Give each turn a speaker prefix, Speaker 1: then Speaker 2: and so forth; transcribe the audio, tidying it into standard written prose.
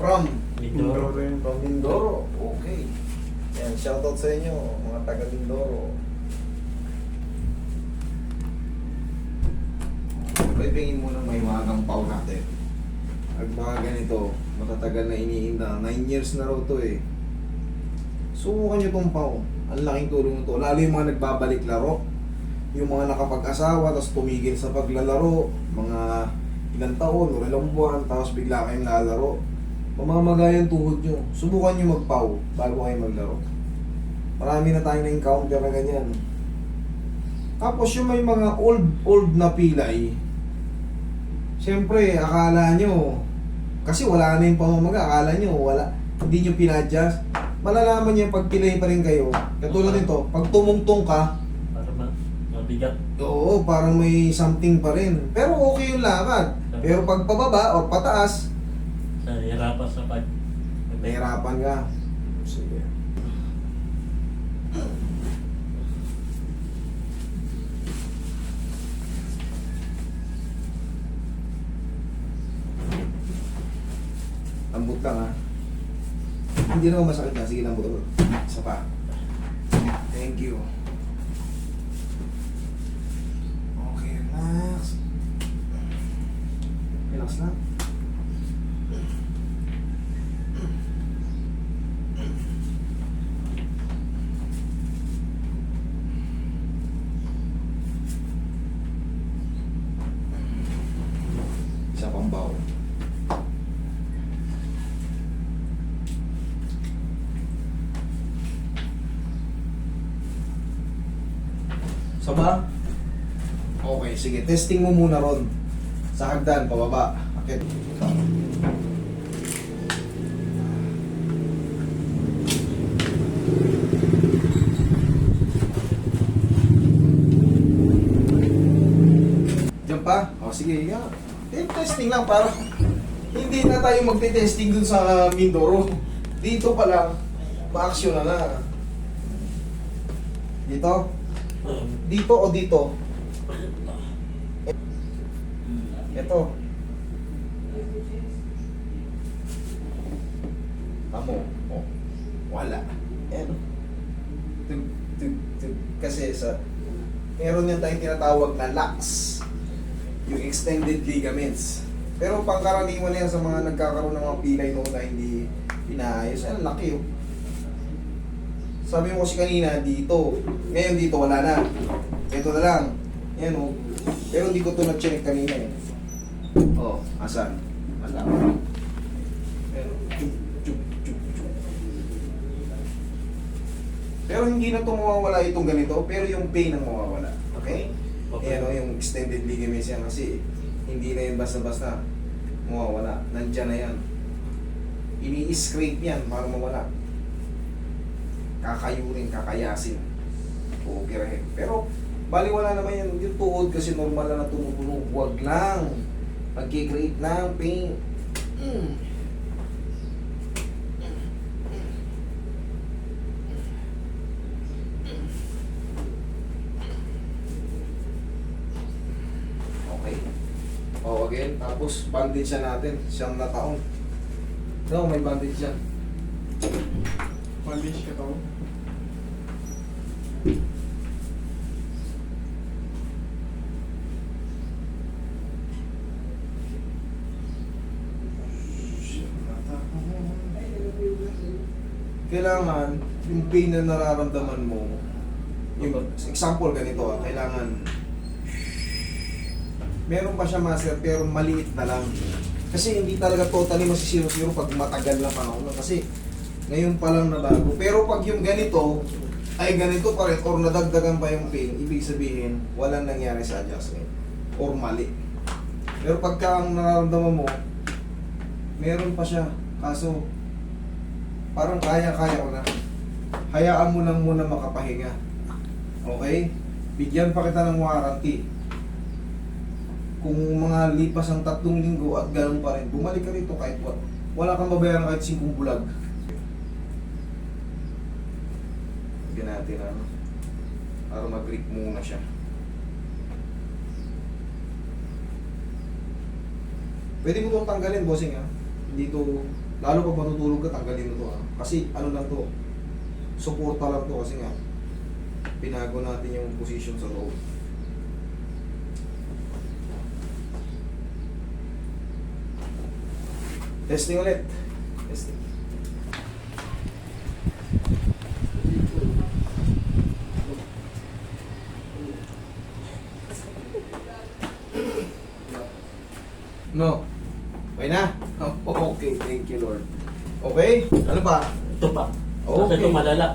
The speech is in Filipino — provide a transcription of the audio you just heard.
Speaker 1: From
Speaker 2: Mindoro.
Speaker 1: From Mindoro. Okay. Yan, shoutout sa inyo, mga taga Mindoro. Pwedeng muna may mga pau natin. Pag mga ganito, matatagal na iniinda. 9 years na raw to eh. Subukan nyo tong pau. Ang laking tulong nito. Lalo yung mga nagbabalik laro. Yung mga nakapag-asawa, tapos tumigil sa paglalaro. Mga ilang taon o ilang buwan, tapos bigla kayong lalaro. Mamamagayan tuhod nyo. Subukan nyo magpau bago kayo maglaro. Marami na tayong na-encounter na ganyan. Tapos yung may mga old na pilay, siyempre, akala nyo, kasi wala na yung pamamaga, akala nyo, wala, hindi nyo pinadjust. Malalaman nyo pag pilay pa rin kayo. Katulad nito, pag tumungtong ka,
Speaker 2: Para mabigat.
Speaker 1: oo, parang may something pa rin. Pero okay yung lakad. Pero pag pababa o pataas,
Speaker 2: Nahihirapan sa pag...
Speaker 1: nahirapan ka. Sige. Lambot lang ha. Hindi naman masakit na. Sige, lambot ulit. Isa pa. Thank you. Okay, relax. Relax lang. Isa pang baw. Sama? Okay, sige. Testing mo muna ron. Sa hagdan, pababa. Akit. Ito. Diyan pa? O, sige. Yeah. Testing lang para hindi na tayo magte-testing dun sa Mindoro. Dito pa lang, ma-action na na. Dito? Dito o dito? Ito. Tamo. Oh. Wala. Ayan. Kasi sa meron yan tayong tinatawag na lax. Yung extended ligaments. Pero pangkaraniwan na yan sa mga nagkakaroon ng mga pilay noon na hindi pinaayos. Ang laki oh. Sabi mo kasi kanina dito. Ngayon dito wala na. Ito na lang. Yan oh. Pero hindi ko ito na-check kanina eh. Oh, asan? Wala. Pero Pero hindi na ito mawawala itong ganito. Pero yung pain ang mawawala. Okay?
Speaker 2: Okay.
Speaker 1: Ayan o, yung extended ligaments yan kasi hindi na yun basta-basta mawawala. Nandyan na yan. Ini-scrape yan para mawala. Kakayurin, kakayasin. Pupirahin. Pero, baliwala naman yan. Yung tuhod kasi normal na tumutunog. Huwag lang. Pagkikreate ng pain. Okay. O, again. Tapos, bandage siya natin. Siyang na taon. No, may bandage siya.
Speaker 3: Bandage ka to.
Speaker 1: Kailangan yung pain na nararamdaman mo, yung example ganito kailangan meron pa siya master pero maliit na lang. Kasi hindi talaga totally masisiro-siro pag matagal na panahon kasi ngayon pa lang na bago. Pero pag yung ganito ay ganito pa rin or nadagdagan pa yung pain, ibig sabihin walang nangyari sa adjustment or mali. Pero pagka ang nararamdaman mo meron pa siya kaso parang kaya-kaya ko na. Hayaan mo lang muna makapahinga. Okay? Bigyan pa kita ng warranty. Kung mga lipas ang 3 linggo at ganun pa rin, bumalik ka rito kahit what. Wala kang babayaran kahit 5 bulag. Bigyan natin ano. Para mag-grip muna siya. Pwede mo itong tanggalin, bossing ha. Hindi Lalo pag matutulog ka, tanggalin mo to ah. Kasi ano lang to, suporta lang to kasi nga, pinago natin yung position sa loob. Testing ulit. Testing. No. Okay na? Okay, thank you Lord. Okay? Ano pa?
Speaker 2: Ito pa.
Speaker 1: Okay.
Speaker 2: Kasi ito malala.